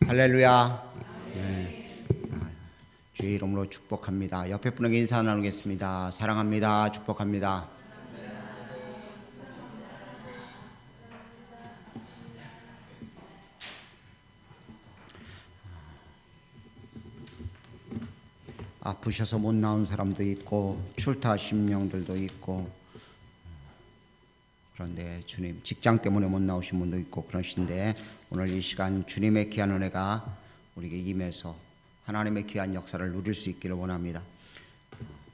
할렐루야. 네. 주의 이름으로 축복합니다. 옆에 분에게 인사 나누겠습니다. 사랑합니다. 축복합니다. 아프셔서 못 나온 사람도 있고 출타 심령들도 있고, 그런데 주님 직장 때문에 못 나오신 분도 있고 그러신데, 오늘 이 시간 주님의 귀한 은혜가 우리에게 임해서 하나님의 귀한 역사를 누릴 수 있기를 원합니다.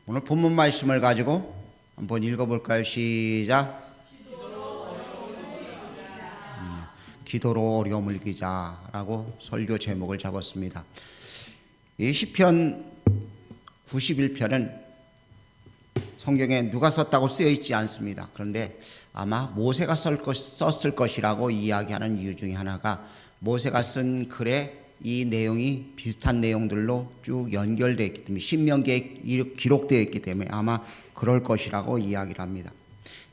오늘 본문 말씀을 가지고 한번 읽어볼까요? 시작. 기도로 어려움을 이기자라고 설교 제목을 잡았습니다. 이 시편 91편은 성경에 누가 썼다고 쓰여 있지 않습니다. 그런데 아마 모세가 썼을 것이라고 이야기하는 이유 중에 하나가, 모세가 쓴 글에 이 내용이 비슷한 내용들로 쭉 연결되어 있기 때문에, 신명기에 기록되어 있기 때문에 아마 그럴 것이라고 이야기를 합니다.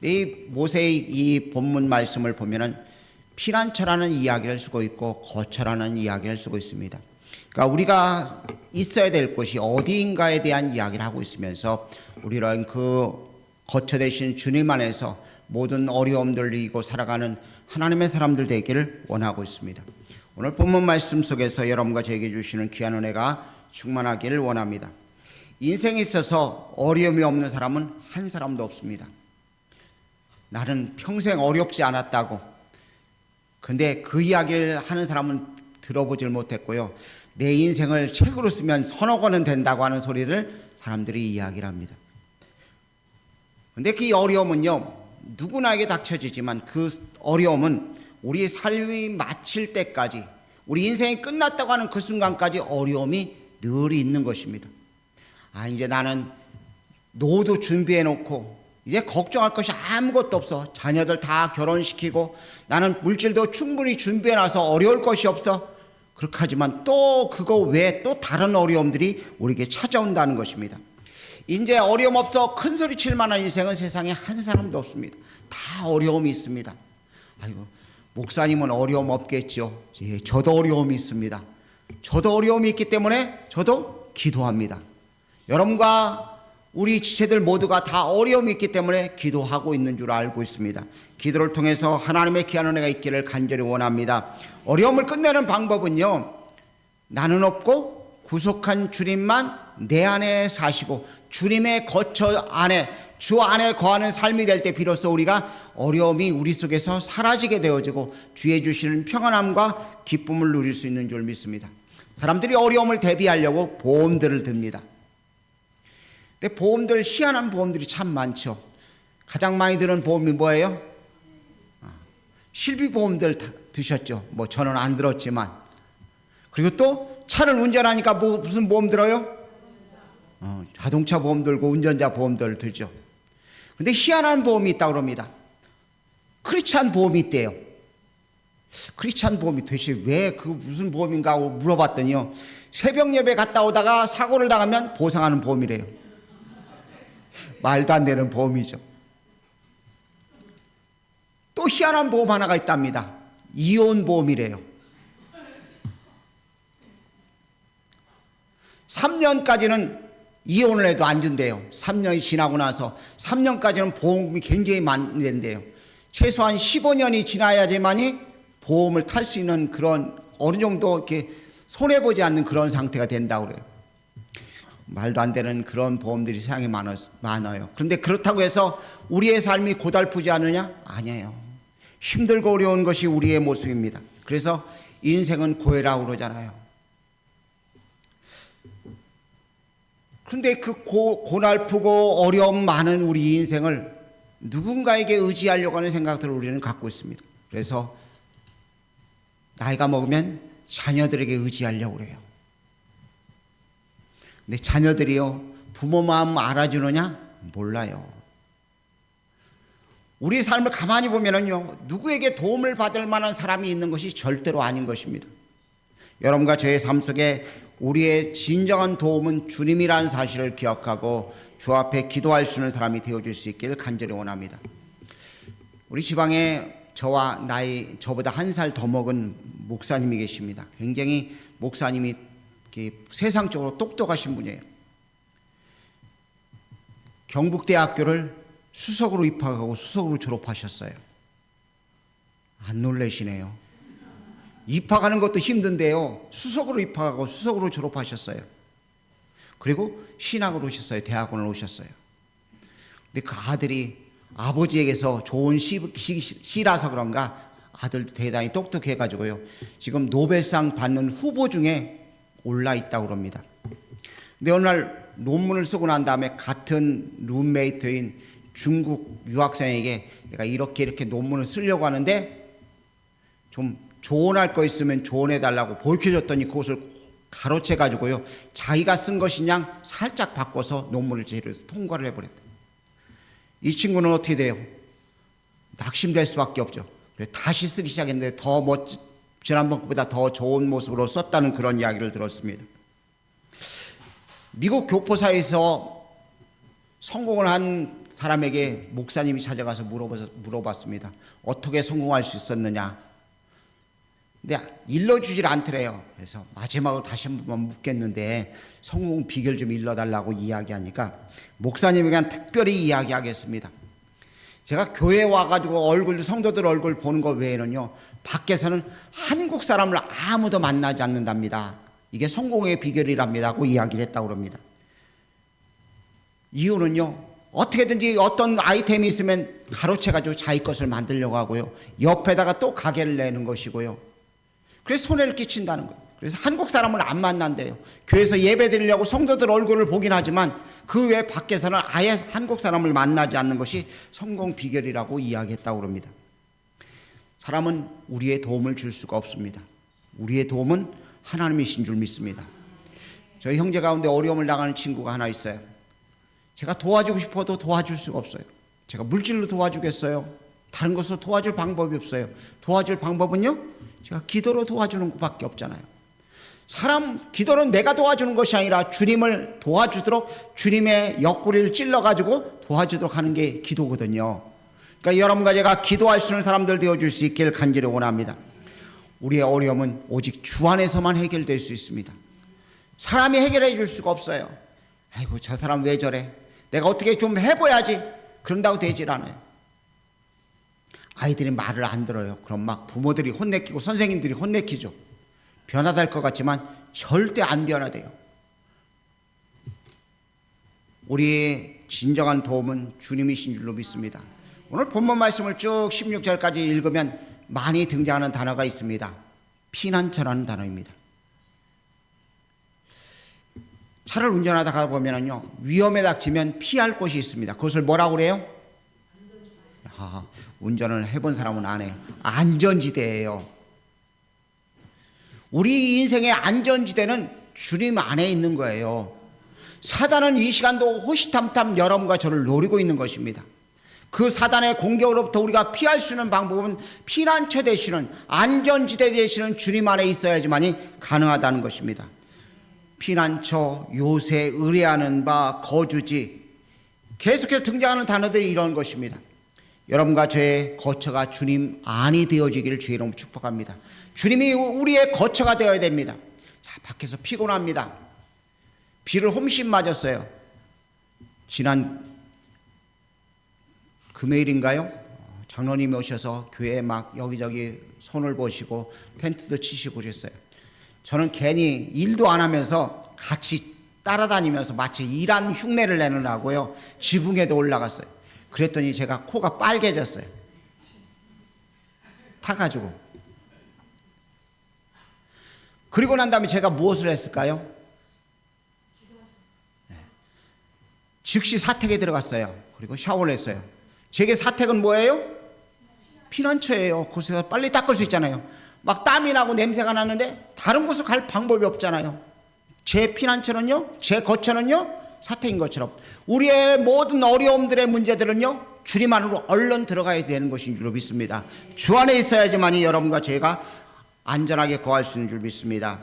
이 모세의 이 본문 말씀을 보면은 피난처라는 이야기를 쓰고 있고 거처라는 이야기를 쓰고 있습니다. 그러니까 우리가 있어야 될 곳이 어디인가에 대한 이야기를 하고 있으면서, 우리는 그 거처 되신 주님 안에서 모든 어려움들을 이기고 살아가는 하나님의 사람들 되기를 원하고 있습니다. 오늘 본문 말씀 속에서 여러분과 저에게 주시는 귀한 은혜가 충만하기를 원합니다. 인생에 있어서 어려움이 없는 사람은 한 사람도 없습니다. 나는 평생 어렵지 않았다고, 근데 그 이야기를 하는 사람은 들어보질 못했고요. 내 인생을 책으로 쓰면 서너 권은 된다고 하는 소리를 사람들이 이야기를 합니다. 근데 그 어려움은요, 누구나에게 닥쳐지지만 그 어려움은 우리 삶이 마칠 때까지, 우리 인생이 끝났다고 하는 그 순간까지 어려움이 늘 있는 것입니다. 이제 나는 노후도 준비해 놓고 이제 걱정할 것이 아무것도 없어. 자녀들 다 결혼시키고 나는 물질도 충분히 준비해 놔서 어려울 것이 없어. 그렇게 하지만 또 그거 외에 또 다른 어려움들이 우리에게 찾아온다는 것입니다. 이제 어려움 없어 큰 소리 칠 만한 인생은 세상에 한 사람도 없습니다. 다 어려움이 있습니다. 아이고, 목사님은 어려움 없겠죠. 예, 저도 어려움이 있습니다. 저도 어려움이 있기 때문에 저도 기도합니다. 여러분과 우리 지체들 모두가 다 어려움이 있기 때문에 기도하고 있는 줄 알고 있습니다. 기도를 통해서 하나님의 귀한 은혜가 있기를 간절히 원합니다. 어려움을 끝내는 방법은요, 나는 없고 구속한 주님만 내 안에 사시고 주님의 거처 안에, 주 안에 거하는 삶이 될 때 비로소 우리가 어려움이 우리 속에서 사라지게 되어지고 주의 주시는 평안함과 기쁨을 누릴 수 있는 줄 믿습니다. 사람들이 어려움을 대비하려고 보험들을 듭니다. 근데 보험들, 희한한 보험들이 참 많죠. 가장 많이 드는 보험이 뭐예요? 실비보험들 드셨죠? 뭐 저는 안 들었지만. 그리고 또 차를 운전하니까 무슨 보험 들어요? 자동차 보험 들고 운전자 보험들 들죠. 근데 희한한 보험이 있다고 그럽니다. 크리스찬 보험이 있대요. 크리스찬 보험이 도대체 왜 그 무슨 보험인가 하고 물어봤더니요, 새벽 예배 갔다 오다가 사고를 당하면 보상하는 보험이래요. 말도 안 되는 보험이죠. 또 희한한 보험 하나가 있답니다. 이혼 보험이래요. 3년까지는 이혼을 해도 안 준대요. 3년이 지나고 나서 3년까지는 보험이 굉장히 많이 된대요. 최소한 15년이 지나야지만이 보험을 탈 수 있는 그런, 어느 정도 이렇게 손해보지 않는 그런 상태가 된다고 그래요. 말도 안 되는 그런 보험들이 세상에 많아요. 그런데 그렇다고 해서 우리의 삶이 고달프지 않으냐? 아니에요. 힘들고 어려운 것이 우리의 모습입니다. 그래서 인생은 고해라고 그러잖아요. 그런데 그 고달프고 어려움 많은 우리 인생을 누군가에게 의지하려고 하는 생각들을 우리는 갖고 있습니다. 그래서 나이가 먹으면 자녀들에게 의지하려고 그래요. 근데 자녀들이요, 부모 마음 알아주느냐? 몰라요. 우리 삶을 가만히 보면은요, 누구에게 도움을 받을 만한 사람이 있는 것이 절대로 아닌 것입니다. 여러분과 저의 삶 속에 우리의 진정한 도움은 주님이라는 사실을 기억하고 주 앞에 기도할 수 있는 사람이 되어줄 수 있기를 간절히 원합니다. 우리 지방에 저와 저보다 한 살 더 먹은 목사님이 계십니다. 굉장히 목사님이 세상적으로 똑똑하신 분이에요. 경북대학교를 수석으로 입학하고 수석으로 졸업하셨어요. 안 놀라시네요. 입학하는 것도 힘든데요. 수석으로 입학하고 수석으로 졸업하셨어요. 그리고 신학을 오셨어요. 대학원을 오셨어요. 근데 그 아들이 아버지에게서 좋은 시라서 그런가 아들도 대단히 똑똑해가지고요. 지금 노벨상 받는 후보 중에 올라 있다고 그럽니다. 근데 어느 날 논문을 쓰고 난 다음에 같은 룸메이트인 중국 유학생에게 내가 이렇게 논문을 쓰려고 하는데 좀 조언할 거 있으면 조언해달라고 보여줬더니 그것을 가로채가지고요. 자기가 쓴 것이냐 살짝 바꿔서 논문을 제대로 통과를 해버렸다. 이 친구는 어떻게 돼요? 낙심될 수밖에 없죠. 다시 쓰기 시작했는데 더 지난번보다 더 좋은 모습으로 썼다는 그런 이야기를 들었습니다. 미국 교포사에서 성공을 한 사람에게 목사님이 찾아가서 물어봤습니다. 어떻게 성공할 수 있었느냐? 근데 일러주질 않더래요. 그래서 마지막으로 다시 한 번만 묻겠는데 성공 비결 좀 일러달라고 이야기하니까 목사님에게 특별히 이야기하겠습니다. 제가 교회에 와가지고 성도들 얼굴 보는 것 외에는요, 밖에서는 한국 사람을 아무도 만나지 않는답니다. 이게 성공의 비결이랍니다 하고 이야기를 했다고 합니다. 이유는요, 어떻게든지 어떤 아이템이 있으면 가로채가지고 자기 것을 만들려고 하고요, 옆에다가 또 가게를 내는 것이고요, 그래서 손해를 끼친다는 거예요. 그래서 한국 사람을 안 만난대요. 교회에서 예배 드리려고 성도들 얼굴을 보긴 하지만 그 외 밖에서는 아예 한국 사람을 만나지 않는 것이 성공 비결이라고 이야기했다고 합니다. 사람은 우리의 도움을 줄 수가 없습니다. 우리의 도움은 하나님이신 줄 믿습니다. 저희 형제 가운데 어려움을 당하는 친구가 하나 있어요. 제가 도와주고 싶어도 도와줄 수가 없어요. 제가 물질로 도와주겠어요? 다른 것으로 도와줄 방법이 없어요. 도와줄 방법은요, 제가 기도로 도와주는 것밖에 없잖아요. 기도는 내가 도와주는 것이 아니라 주님을 도와주도록, 주님의 옆구리를 찔러가지고 도와주도록 하는 게 기도거든요. 그러니까 여러분과 제가 기도할 수 있는 사람들 되어줄 수 있기를 간절히 원합니다. 우리의 어려움은 오직 주 안에서만 해결될 수 있습니다. 사람이 해결해 줄 수가 없어요. 아이고, 저 사람 왜 저래? 내가 어떻게 좀 해봐야지. 그런다고 되질 않아요. 아이들이 말을 안 들어요. 그럼 막 부모들이 혼내키고 선생님들이 혼내키죠. 변화될 것 같지만 절대 안 변화돼요. 우리의 진정한 도움은 주님이신 줄로 믿습니다. 오늘 본문 말씀을 쭉 16절까지 읽으면 많이 등장하는 단어가 있습니다. 피난처라는 단어입니다. 차를 운전하다가 보면요, 위험에 닥치면 피할 곳이 있습니다. 그것을 뭐라고 그래요? 운전을 해본 사람은 안 해요. 안전지대예요. 우리 인생의 안전지대는 주님 안에 있는 거예요. 사단은 이 시간도 호시탐탐 여러분과 저를 노리고 있는 것입니다. 그 사단의 공격으로부터 우리가 피할 수 있는 방법은 피난처 되시는, 안전지대 되시는 주님 안에 있어야지만이 가능하다는 것입니다. 피난처, 요새, 의뢰하는 바, 거주지, 계속해서 등장하는 단어들이 이런 것입니다. 여러분과 저의 거처가 주님 안이 되어지기를 주의 이름으로 축복합니다. 주님이 우리의 거처가 되어야 됩니다. 자, 밖에서 피곤합니다. 비를 홈씬 맞았어요. 지난 금요일인가요? 장로님이 오셔서 교회에 막 여기저기 손을 보시고 펜트도 치시고 그랬어요. 저는 괜히 일도 안 하면서 같이 따라다니면서 마치 일한 흉내를 내느라고요, 지붕에도 올라갔어요. 그랬더니 제가 코가 빨개졌어요. 타가지고. 그리고 난 다음에 제가 무엇을 했을까요? 즉시 사택에 들어갔어요. 그리고 샤워를 했어요. 제게 사택은 뭐예요? 피난처예요. 거기서 빨리 닦을 수 있잖아요. 막 땀이 나고 냄새가 나는데 다른 곳을 갈 방법이 없잖아요. 제 피난처는요, 제 거처는요, 사택인 것처럼 우리의 모든 어려움들의 문제들은요, 주님 안으로 얼른 들어가야 되는 것인 줄 믿습니다. 주 안에 있어야지만이 여러분과 제가 안전하게 거할 수 있는 줄 믿습니다.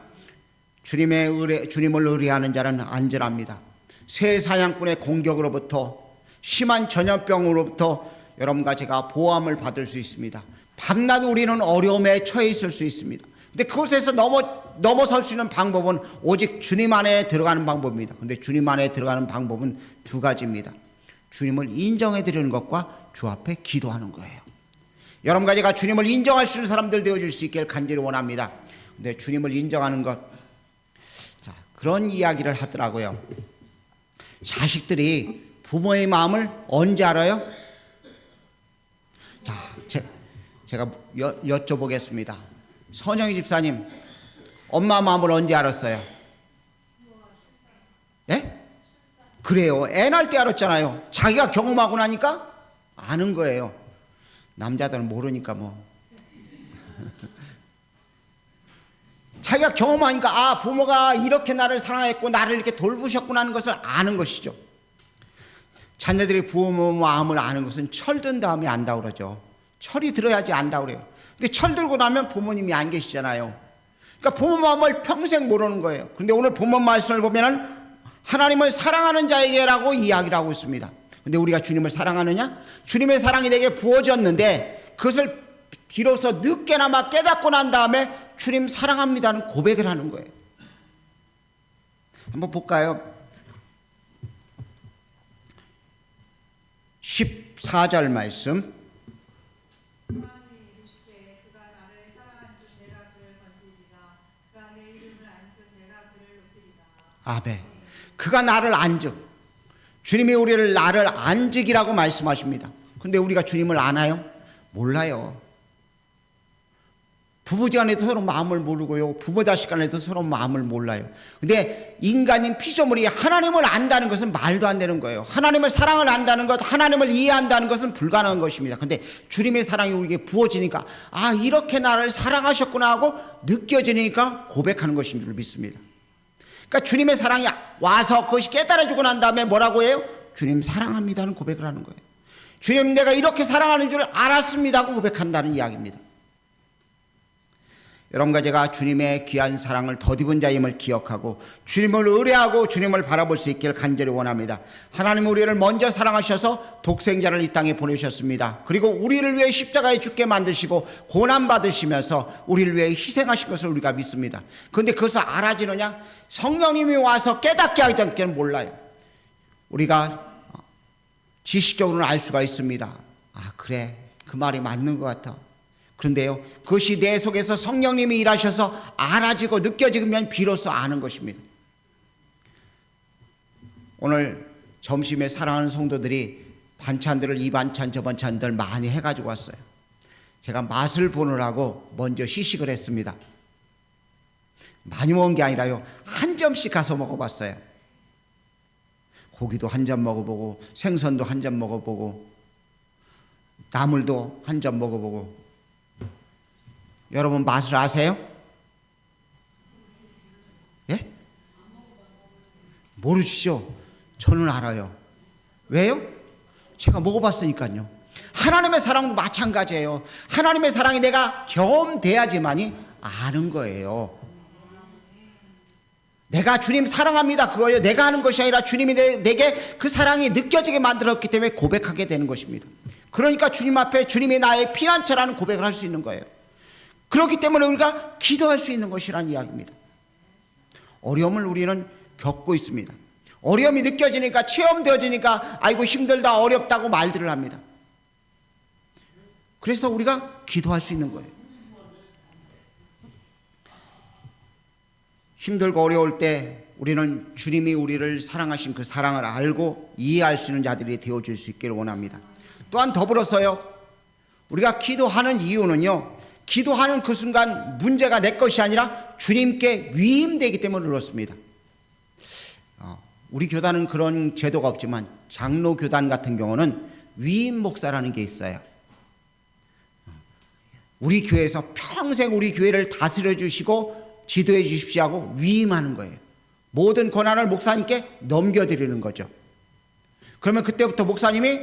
주님을 의뢰하는 자는 안전합니다. 새 사냥꾼의 공격으로부터, 심한 전염병으로부터 여러분과 제가 보호함을 받을 수 있습니다. 밤낮 우리는 어려움에 처해 있을 수 있습니다. 근데 그곳에서 넘어설 수 있는 방법은 오직 주님 안에 들어가는 방법입니다. 근데 주님 안에 들어가는 방법은 두 가지입니다. 주님을 인정해 드리는 것과 주 앞에 기도하는 거예요. 여러분과 제가 주님을 인정할 수 있는 사람들 되어줄 수 있기를 간절히 원합니다. 근데 주님을 인정하는 것, 자, 그런 이야기를 하더라고요. 자식들이 부모의 마음을 언제 알아요? 자, 제가 여쭤보겠습니다. 선영희 집사님, 엄마 마음을 언제 알았어요? 예? 그래요. 애 낳을 때 알았잖아요. 자기가 경험하고 나니까 아는 거예요. 남자들은 모르니까 뭐. 자기가 경험하니까 아, 부모가 이렇게 나를 사랑했고 나를 이렇게 돌보셨구나 하는 것을 아는 것이죠. 자녀들이 부모 마음을 아는 것은 철든 다음에 안다고 그러죠. 철이 들어야지 안다고 그래요. 근데 철 들고 나면 부모님이 안 계시잖아요. 그러니까 부모 마음을 평생 모르는 거예요. 그런데 오늘 본문 말씀을 보면은 하나님을 사랑하는 자에게라고 이야기를 하고 있습니다. 근데 우리가 주님을 사랑하느냐? 주님의 사랑이 내게 부어졌는데 그것을 비로소 늦게나마 깨닫고 난 다음에 주님 사랑합니다는 고백을 하는 거예요. 한번 볼까요? 14절 말씀. 아멘. 그가 나를 안즉, 주님이 우리를 나를 안즉이라고 말씀하십니다. 근데 우리가 주님을 아나요? 몰라요. 부부지간에도 서로 마음을 모르고요, 부모 자식 간에도 서로 마음을 몰라요. 근데 인간인 피조물이 하나님을 안다는 것은 말도 안 되는 거예요. 하나님을 사랑을 안다는 것, 하나님을 이해한다는 것은 불가능한 것입니다. 근데 주님의 사랑이 우리에게 부어지니까 아, 이렇게 나를 사랑하셨구나 하고 느껴지니까 고백하는 것인 줄 믿습니다. 그러니까 주님의 사랑이 와서 그것이 깨달아지고 난 다음에 뭐라고 해요? 주님 사랑합니다는 고백을 하는 거예요. 주님, 내가 이렇게 사랑하는 줄 알았습니다 하고 고백한다는 이야기입니다. 여러분과 제가 주님의 귀한 사랑을 덧입은 자임을 기억하고 주님을 의뢰하고 주님을 바라볼 수 있기를 간절히 원합니다. 하나님은 우리를 먼저 사랑하셔서 독생자를 이 땅에 보내셨습니다. 그리고 우리를 위해 십자가에 죽게 만드시고 고난받으시면서 우리를 위해 희생하신 것을 우리가 믿습니다. 그런데 그것을 알아지느냐? 성령님이 와서 깨닫게 하기 전까지는 몰라요. 우리가 지식적으로는 알 수가 있습니다. 아, 그래, 그 말이 맞는 것 같아. 그런데요, 그것이 내 속에서 성령님이 일하셔서 알아지고 느껴지면 비로소 아는 것입니다. 오늘 점심에 사랑하는 성도들이 반찬들을 이 반찬 저 반찬들 많이 해가지고 왔어요. 제가 맛을 보느라고 먼저 시식을 했습니다. 많이 먹은 게 아니라요, 한 점씩 가서 먹어봤어요. 고기도 한 점 먹어보고 생선도 한 점 먹어보고 나물도 한 점 먹어보고. 여러분 맛을 아세요? 예? 모르시죠? 저는 알아요. 왜요? 제가 먹어봤으니까요. 하나님의 사랑도 마찬가지예요. 하나님의 사랑이 내가 경험돼야지만이 아는 거예요. 내가 주님 사랑합니다 그거예요. 내가 하는 것이 아니라 주님이 내게 그 사랑이 느껴지게 만들었기 때문에 고백하게 되는 것입니다. 그러니까 주님 앞에 주님이 나의 피난처라는 고백을 할 수 있는 거예요. 그렇기 때문에 우리가 기도할 수 있는 것이라는 이야기입니다. 어려움을 우리는 겪고 있습니다. 어려움이 느껴지니까, 체험되어지니까 아이고 힘들다 어렵다고 말들을 합니다. 그래서 우리가 기도할 수 있는 거예요. 힘들고 어려울 때 우리는 주님이 우리를 사랑하신 그 사랑을 알고 이해할 수 있는 자들이 되어줄 수 있기를 원합니다. 또한 더불어서요, 우리가 기도하는 이유는요, 기도하는 그 순간 문제가 내 것이 아니라 주님께 위임되기 때문에 그렇습니다. 우리 교단은 그런 제도가 없지만 장로 교단 같은 경우는 위임 목사라는 게 있어요. 우리 교회에서 평생 우리 교회를 다스려 주시고 지도해 주십시오 하고 위임하는 거예요. 모든 권한을 목사님께 넘겨드리는 거죠. 그러면 그때부터 목사님이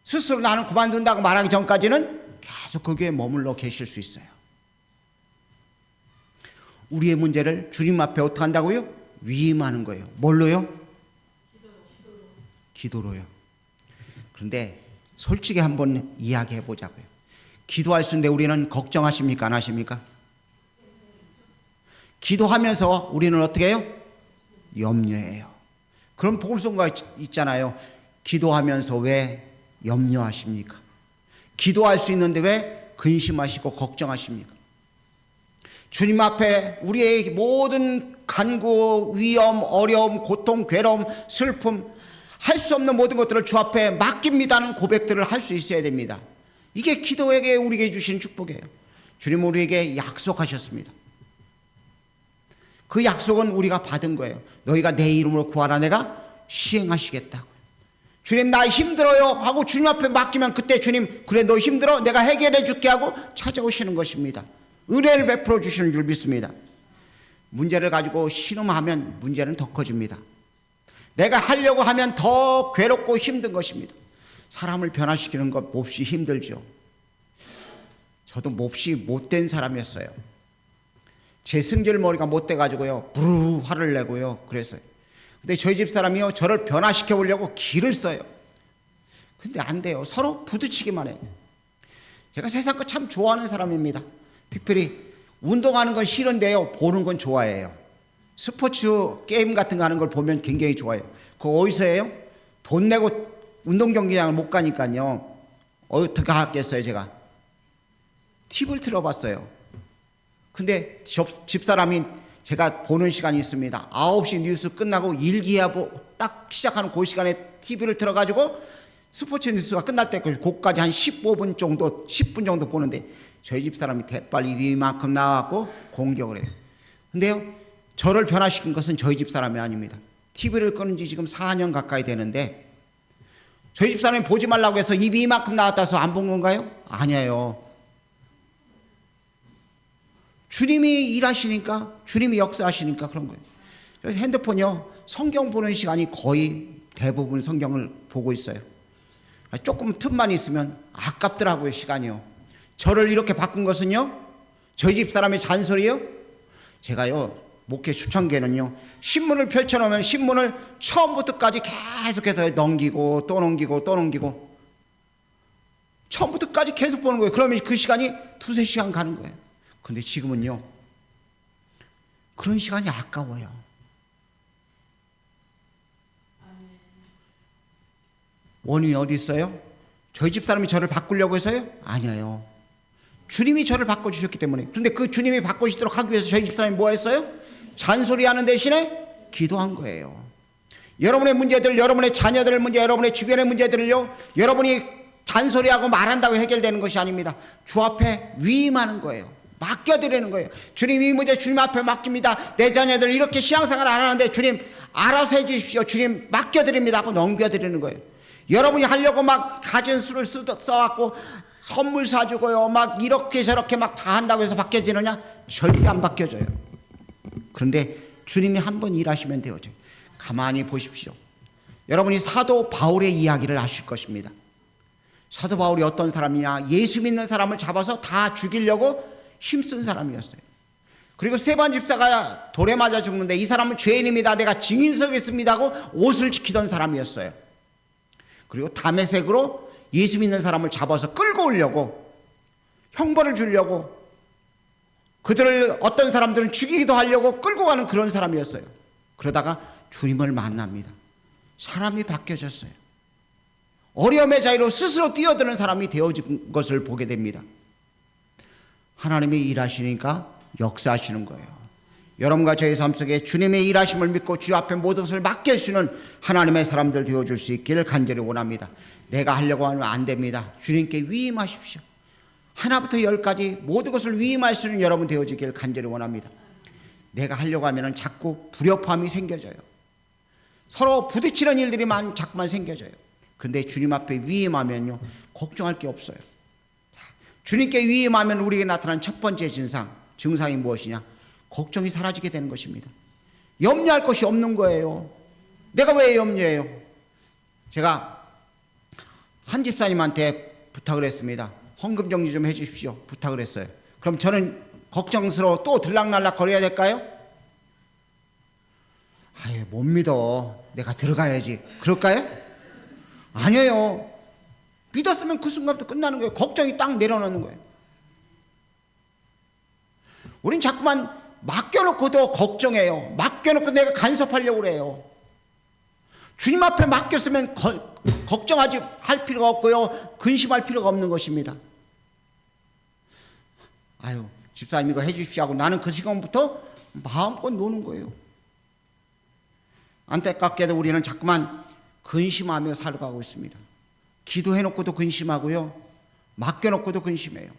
스스로 나는 그만둔다고 말하기 전까지는 계속 그 교회에 머물러 계실 수 있어요. 우리의 문제를 주님 앞에 어떻게 한다고요? 위임하는 거예요. 뭘로요? 기도로요. 그런데 솔직히 한번 이야기해 보자고요. 기도할 수 있는데 우리는 걱정하십니까? 안 하십니까? 기도하면서 우리는 어떻게 해요? 염려해요. 그런 복음성가 있잖아요. 기도하면서 왜 염려하십니까? 기도할 수 있는데 왜 근심하시고 걱정하십니까? 주님 앞에 우리의 모든 간구, 위험, 어려움, 고통, 괴로움, 슬픔, 할 수 없는 모든 것들을 주 앞에 맡깁니다는 고백들을 할 수 있어야 됩니다. 이게 기도에게 우리에게 주신 축복이에요. 주님 우리에게 약속하셨습니다. 그 약속은 우리가 받은 거예요. 너희가 내 이름으로 구하라 내가 시행하시겠다고. 주님 나 힘들어요 하고 주님 앞에 맡기면 그때 주님 그래 너 힘들어? 내가 해결해 줄게 하고 찾아오시는 것입니다. 은혜를 베풀어 주시는 줄 믿습니다. 문제를 가지고 신음하면 문제는 더 커집니다. 내가 하려고 하면 더 괴롭고 힘든 것입니다. 사람을 변화시키는 것 몹시 힘들죠. 저도 몹시 못된 사람이었어요. 제 승질 머리가 못돼 가지고요 부르르 화를 내고요 그랬어요. 근데 저희 집 사람이요 저를 변화시켜 보려고 기를 써요. 근데 안 돼요. 서로 부딪히기만 해요. 제가 세상 거 참 좋아하는 사람입니다. 특별히 운동하는 건 싫은데요 보는 건 좋아해요. 스포츠 게임 같은 거 하는 걸 보면 굉장히 좋아해요. 그거 어디서 해요? 돈 내고 운동 경기장을 못 가니까요 어떻게 하겠어요. 제가 팁을 틀어봤어요. 근데 집사람이 제가 보는 시간이 있습니다. 9시 뉴스 끝나고 일기예보 딱 시작하는 그 시간에 TV를 틀어가지고 스포츠 뉴스가 끝날 때까지 한 15분 정도 10분 정도 보는데 저희 집사람이 대빨 이만큼 나와갖고 공격을 해요. 근데요 저를 변화시킨 것은 저희 집사람이 아닙니다. TV를 끄는 지 지금 4년 가까이 되는데 저희 집사람이 보지 말라고 해서 입이 이만큼 나왔다 해서 안 본 건가요? 아니에요. 주님이 일하시니까 주님이 역사하시니까 그런 거예요. 핸드폰이요 성경 보는 시간이 거의 대부분 성경을 보고 있어요. 조금 틈만 있으면 아깝더라고요 시간이요. 저를 이렇게 바꾼 것은요 저희 집 사람의 잔소리요. 제가요 목회 초창기에는요 신문을 펼쳐놓으면 신문을 처음부터까지 계속해서 넘기고 또 넘기고 또 넘기고 처음부터까지 계속 보는 거예요. 그러면 그 시간이 두세 시간 가는 거예요. 근데 지금은요 그런 시간이 아까워요. 원인이 어디 있어요? 저희 집 사람이 저를 바꾸려고 해서요? 아니에요. 주님이 저를 바꿔주셨기 때문에. 그런데 그 주님이 바꾸시도록 하기 위해서 저희 집 사람이 뭐 했어요? 잔소리하는 대신에 기도한 거예요. 여러분의 문제들, 여러분의 자녀들 문제, 여러분의 주변의 문제들을요 여러분이 잔소리하고 말한다고 해결되는 것이 아닙니다. 주 앞에 위임하는 거예요. 맡겨드리는 거예요. 주님 이 문제 주님 앞에 맡깁니다. 내 자녀들 이렇게 신앙생활 안 하는데 주님 알아서 해주십시오. 주님 맡겨드립니다 하고 넘겨드리는 거예요. 여러분이 하려고 막 가진 수를 써갖고 선물 사주고요 막 이렇게 저렇게 막 다 한다고 해서 바뀌어지느냐? 절대 안 바뀌어져요. 그런데 주님이 한번 일하시면 되어져. 가만히 보십시오. 여러분이 사도 바울의 이야기를 아실 것입니다. 사도 바울이 어떤 사람이냐? 예수 믿는 사람을 잡아서 다 죽이려고 힘쓴 사람이었어요. 그리고 스데반 집사가 돌에 맞아 죽는데 이 사람은 죄인입니다. 내가 증인 서겠습니다 하고 옷을 지키던 사람이었어요. 그리고 다메섹으로 예수 믿는 사람을 잡아서 끌고 오려고 형벌을 주려고 그들을 어떤 사람들은 죽이기도 하려고 끌고 가는 그런 사람이었어요. 그러다가 주님을 만납니다. 사람이 바뀌어졌어요. 어려움의 자리로 스스로 뛰어드는 사람이 되어진 것을 보게 됩니다. 하나님이 일하시니까 역사하시는 거예요. 여러분과 저의 삶 속에 주님의 일하심을 믿고 주 앞에 모든 것을 맡겨주시는 하나님의 사람들 되어줄 수 있기를 간절히 원합니다. 내가 하려고 하면 안 됩니다. 주님께 위임하십시오. 하나부터 열까지 모든 것을 위임할 수 있는 여러분 되어지기를 간절히 원합니다. 내가 하려고 하면 자꾸 불협화음이 생겨져요. 서로 부딪히는 일들이 자꾸만 생겨져요. 근데 주님 앞에 위임하면요 걱정할 게 없어요. 주님께 위임하면 우리에게 나타난 첫 번째 증상이 무엇이냐? 걱정이 사라지게 되는 것입니다. 염려할 것이 없는 거예요. 내가 왜 염려해요? 제가 한 집사님한테 부탁을 했습니다. 헌금 정리 좀 해주십시오. 부탁을 했어요. 그럼 저는 걱정스러워 또 들락날락 거려야 될까요? 아유 못 믿어. 내가 들어가야지. 그럴까요? 아니에요. 믿었으면 그 순간부터 끝나는 거예요. 걱정이 딱 내려놓는 거예요. 우린 자꾸만 맡겨놓고도 걱정해요. 맡겨놓고 내가 간섭하려고 그래요. 주님 앞에 맡겼으면 걱정하지 할 필요가 없고요. 근심할 필요가 없는 것입니다. 아유, 집사님 이거 해주십시오 하고 나는 그 시간부터 마음껏 노는 거예요. 안타깝게도 우리는 자꾸만 근심하며 살아가고 있습니다. 기도해놓고도 근심하고요. 맡겨놓고도 근심해요.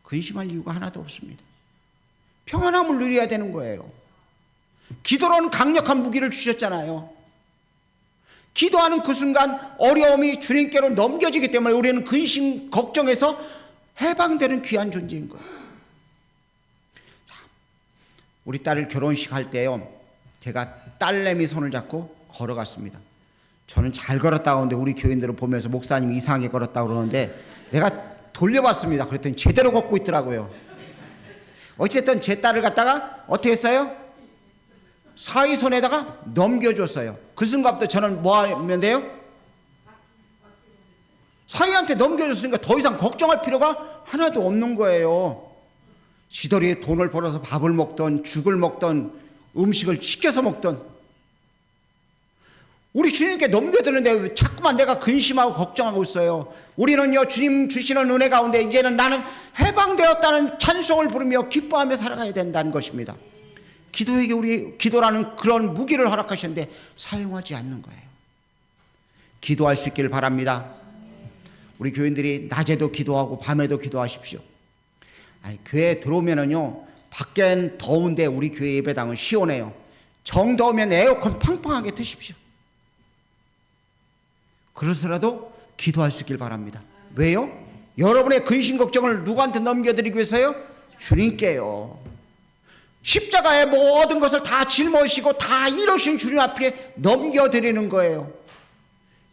근심할 이유가 하나도 없습니다. 평안함을 누려야 되는 거예요. 기도로는 강력한 무기를 주셨잖아요. 기도하는 그 순간 어려움이 주님께로 넘겨지기 때문에 우리는 근심, 걱정에서 해방되는 귀한 존재인 거예요. 자, 우리 딸을 결혼식 할 때요, 제가 딸내미 손을 잡고 걸어갔습니다. 저는 잘 걸었다고 하는데 우리 교인들을 보면서 목사님이 이상하게 걸었다고 그러는데 내가 돌려봤습니다. 그랬더니 제대로 걷고 있더라고요. 어쨌든 제 딸을 갖다가 어떻게 했어요? 사위 손에다가 넘겨줬어요. 그 순간부터 저는 뭐 하면 돼요? 사위한테 넘겨줬으니까 더 이상 걱정할 필요가 하나도 없는 거예요. 지더리에 돈을 벌어서 밥을 먹던 죽을 먹던 음식을 시켜서 먹던 우리 주님께 넘겨드는데 왜 자꾸만 내가 근심하고 걱정하고 있어요. 우리는요, 주님 주시는 은혜 가운데 이제는 나는 해방되었다는 찬송을 부르며 기뻐하며 살아가야 된다는 것입니다. 기도에게 우리 기도라는 그런 무기를 허락하셨는데 사용하지 않는 거예요. 기도할 수 있기를 바랍니다. 우리 교인들이 낮에도 기도하고 밤에도 기도하십시오. 교회에 들어오면은요, 밖엔 더운데 우리 교회 예배당은 시원해요. 정 더우면 에어컨 팡팡하게 트십시오. 그래서라도 기도할 수 있길 바랍니다. 왜요? 여러분의 근심 걱정을 누구한테 넘겨드리기 위해서요? 주님께요. 십자가의 모든 것을 다 짊어지시고 다 이루신 주님 앞에 넘겨드리는 거예요.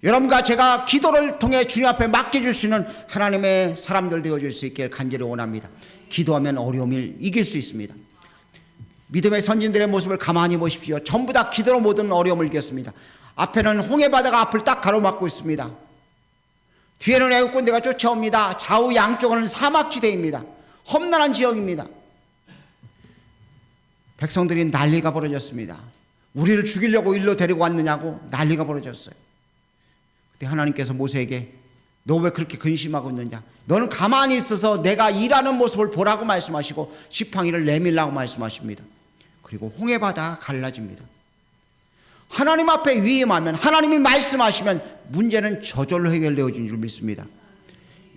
여러분과 제가 기도를 통해 주님 앞에 맡겨줄 수 있는 하나님의 사람들 되어줄 수 있길 간절히 원합니다. 기도하면 어려움을 이길 수 있습니다. 믿음의 선진들의 모습을 가만히 보십시오. 전부 다 기도로 모든 어려움을 이겼습니다. 앞에는 홍해바다가 앞을 딱 가로막고 있습니다. 뒤에는 애국 군대가 쫓아옵니다. 좌우 양쪽은 사막지대입니다. 험난한 지역입니다. 백성들이 난리가 벌어졌습니다. 우리를 죽이려고 일로 데리고 왔느냐고 난리가 벌어졌어요. 그때 하나님께서 모세에게 너 왜 그렇게 근심하고 있느냐? 너는 가만히 있어서 내가 일하는 모습을 보라고 말씀하시고 지팡이를 내밀라고 말씀하십니다. 그리고 홍해바다가 갈라집니다. 하나님 앞에 위임하면, 하나님이 말씀하시면 문제는 저절로 해결되어진 줄 믿습니다.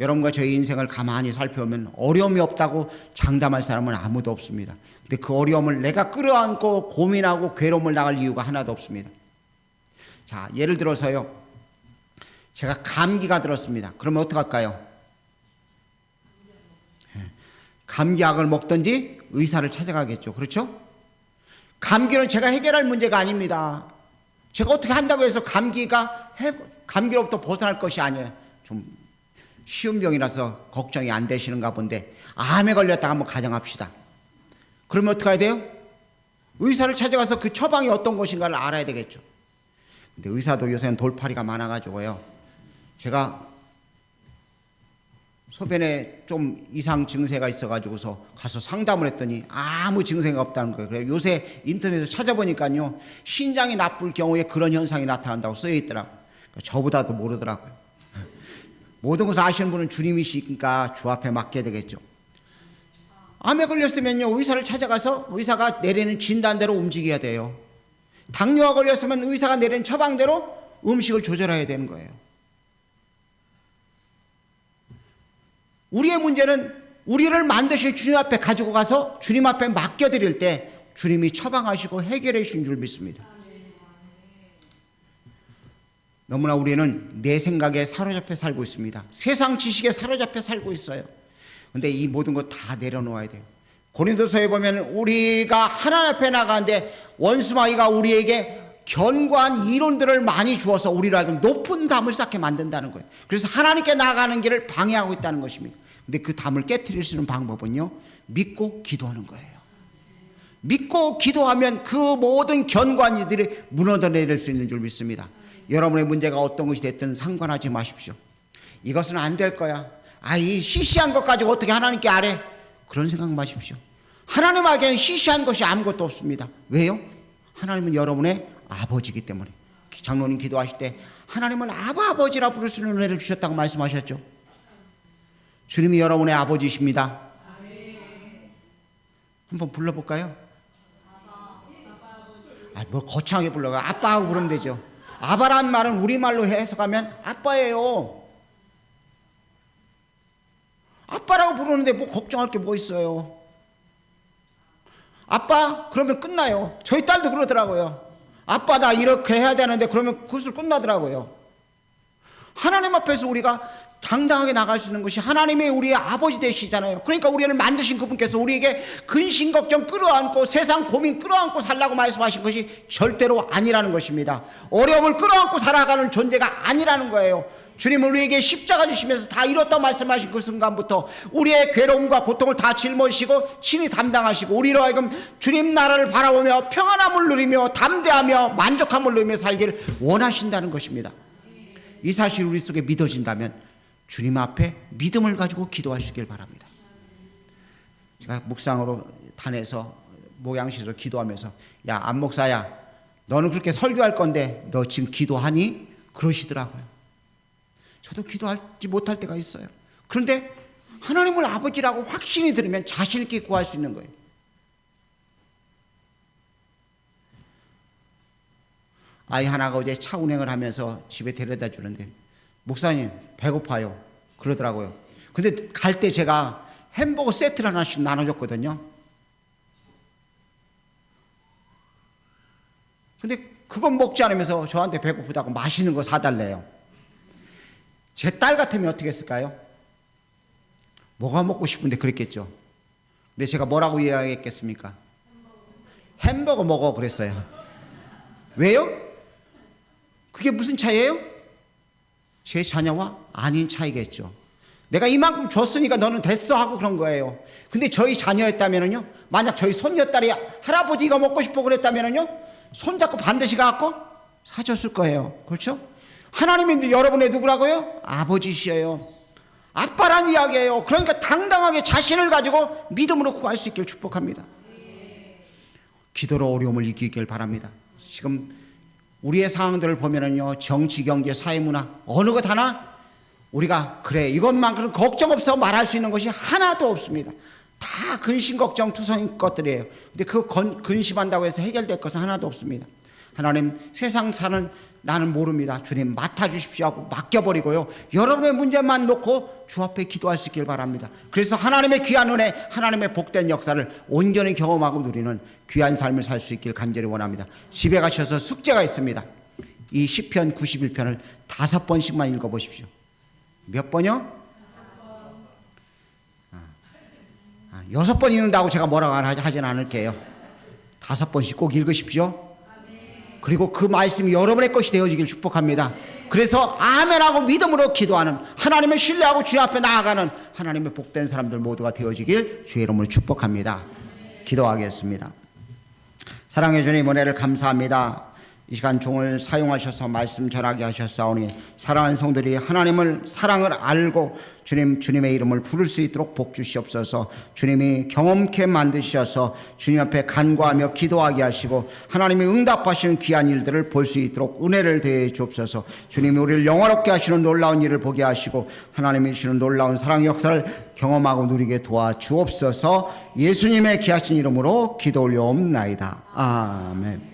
여러분과 저희 인생을 가만히 살펴보면 어려움이 없다고 장담할 사람은 아무도 없습니다. 근데 그 어려움을 내가 끌어안고 고민하고 괴로움을 나갈 이유가 하나도 없습니다. 자, 예를 들어서요, 제가 감기가 들었습니다. 그러면 어떡할까요? 감기약을 먹든지 의사를 찾아가겠죠. 그렇죠? 감기는 제가 해결할 문제가 아닙니다. 제가 어떻게 한다고 해서 감기로부터 벗어날 것이 아니에요. 좀 쉬운 병이라서 걱정이 안 되시는가 본데 암에 걸렸다 한번 가정합시다. 그러면 어떻게 해야 돼요? 의사를 찾아가서 그 처방이 어떤 것인가를 알아야 되겠죠. 근데 의사도 요새는 돌팔이가 많아가지고요, 제가 소변에 좀 이상 증세가 있어가지고서 가서 상담을 했더니 아무 증세가 없다는 거예요. 그래서 요새 인터넷에서 찾아보니까요, 신장이 나쁠 경우에 그런 현상이 나타난다고 쓰여 있더라고요. 그러니까 저보다도 모르더라고요. 모든 것을 아시는 분은 주님이시니까 주 앞에 맡겨야 되겠죠. 암에 걸렸으면요, 의사를 찾아가서 의사가 내리는 진단대로 움직여야 돼요. 당뇨가 걸렸으면 의사가 내리는 처방대로 음식을 조절해야 되는 거예요. 우리의 문제는 우리를 만드실 주님 앞에 가지고 가서 주님 앞에 맡겨드릴 때 주님이 처방하시고 해결해 주신 줄 믿습니다. 너무나 우리는 내 생각에 사로잡혀 살고 있습니다. 세상 지식에 사로잡혀 살고 있어요. 그런데 이 모든 것 다 내려놓아야 돼요. 고린도서에 보면 우리가 하나님 앞에 나가는데 원수마귀가 우리에게 견고한 이론들을 많이 주어서 우리를 하여금 높은 담을 쌓게 만든다는 거예요. 그래서 하나님께 나가는 길을 방해하고 있다는 것입니다. 근데 그 담을 깨트릴 수 있는 방법은요, 믿고 기도하는 거예요. 믿고 기도하면 그 모든 견고한 이들이 무너져 내릴 수 있는 줄 믿습니다. 여러분의 문제가 어떤 것이 됐든 상관하지 마십시오. 이것은 안 될 거야. 이 시시한 것 가지고 어떻게 하나님께 아뢰? 그런 생각 마십시오. 하나님에게는 시시한 것이 아무것도 없습니다. 왜요? 하나님은 여러분의 아버지이기 때문에. 장로님 기도하실 때 하나님은 아버지라 부를 수 있는 은혜를 주셨다고 말씀하셨죠. 주님이 여러분의 아버지이십니다. 한번 불러볼까요? 뭐 거창하게 불러요. 아빠하고 부르면 되죠. 아바라는 말은 우리말로 해석하면 아빠예요. 아빠라고 부르는데 뭐 걱정할 게 뭐 있어요. 아빠 그러면 끝나요. 저희 딸도 그러더라고요. 아빠 나 이렇게 해야 되는데 그러면 그것을 끝나더라고요. 하나님 앞에서 우리가 당당하게 나갈 수 있는 것이 하나님의 우리의 아버지 되시잖아요. 그러니까 우리를 만드신 그분께서 우리에게 근심 걱정 끌어안고 세상 고민 끌어안고 살라고 말씀하신 것이 절대로 아니라는 것입니다. 어려움을 끌어안고 살아가는 존재가 아니라는 거예요. 주님은 우리에게 십자가 주시면서 다 이뤘다고 말씀하신 그 순간부터 우리의 괴로움과 고통을 다 짊어지시고 친히 담당하시고 우리로 하여금 주님 나라를 바라보며 평안함을 누리며 담대하며 만족함을 누리며 살기를 원하신다는 것입니다. 이 사실이 우리 속에 믿어진다면 주님 앞에 믿음을 가지고 기도하시길 바랍니다. 제가 묵상으로 단에서 모양실에서 기도하면서 야 안목사야 너는 그렇게 설교할 건데 너 지금 기도하니? 그러시더라고요. 저도 기도하지 못할 때가 있어요. 그런데 하나님을 아버지라고 확신이 들으면 자신 있게 구할 수 있는 거예요. 아이 하나가 어제 차 운행을 하면서 집에 데려다 주는데 목사님 배고파요 그러더라고요. 근데 갈 때 제가 햄버거 세트를 하나씩 나눠줬거든요. 근데 그건 먹지 않으면서 저한테 배고프다고 맛있는 거 사달래요. 제 딸 같으면 어떻게 했을까요? 뭐가 먹고 싶은데 그랬겠죠. 근데 제가 뭐라고 이야기했겠습니까? 햄버거 먹어 그랬어요. 왜요? 그게 무슨 차이예요? 제 자녀와 아닌 차이겠죠. 내가 이만큼 줬으니까 너는 됐어 하고 그런 거예요. 근데 저희 자녀였다면요, 만약 저희 손녀딸이 할아버지 이거 먹고 싶어 그랬다면요, 손잡고 반드시 가갖고 사줬을 거예요. 그렇죠? 하나님이 여러분의 누구라고요? 아버지시여요. 아빠란 이야기예요. 그러니까 당당하게 자신을 가지고 믿음으로 구할 수 있길 축복합니다. 기도로 어려움을 이기길 바랍니다. 지금 우리의 상황들을 보면은요, 정치, 경제, 사회문화 어느 것 하나 우리가 그래 이것만큼 걱정 없어 말할 수 있는 것이 하나도 없습니다. 다 근심 걱정 투성인 것들이에요. 근데 그 근심한다고 해서 해결될 것은 하나도 없습니다. 하나님 세상 사는 나는 모릅니다. 주님 맡아주십시오 하고 맡겨버리고요, 여러분의 문제만 놓고 주 앞에 기도할 수 있길 바랍니다. 그래서 하나님의 귀한 은혜, 하나님의 복된 역사를 온전히 경험하고 누리는 귀한 삶을 살 수 있길 간절히 원합니다. 집에 가셔서 숙제가 있습니다. 이 시편 91편을 5번씩만 읽어보십시오. 몇 번이요? 6번 읽는다고 제가 뭐라고 하진 않을게요. 5번씩 꼭 읽으십시오. 그리고 그 말씀이 여러분의 것이 되어지길 축복합니다. 그래서 아멘하고 믿음으로 기도하는, 하나님을 신뢰하고 주님 앞에 나아가는 하나님의 복된 사람들 모두가 되어지길 주의 이름으로 축복합니다. 기도하겠습니다. 사랑해 주님 은혜를 감사합니다. 이 시간 종을 사용하셔서 말씀 전하게 하셨사오니 사랑하는 성들이 하나님을 사랑을 알고 주님의 이름을 부를 수 있도록 복 주시옵소서. 주님이 경험케 만드셔서 주님 앞에 간구하며 기도하게 하시고 하나님이 응답하시는 귀한 일들을 볼 수 있도록 은혜를 더해 주옵소서. 주님이 우리를 영화롭게 하시는 놀라운 일을 보게 하시고 하나님이 주시는 놀라운 사랑 역사를 경험하고 누리게 도와주옵소서. 예수님의 귀하신 이름으로 기도 올려옵나이다. 아멘.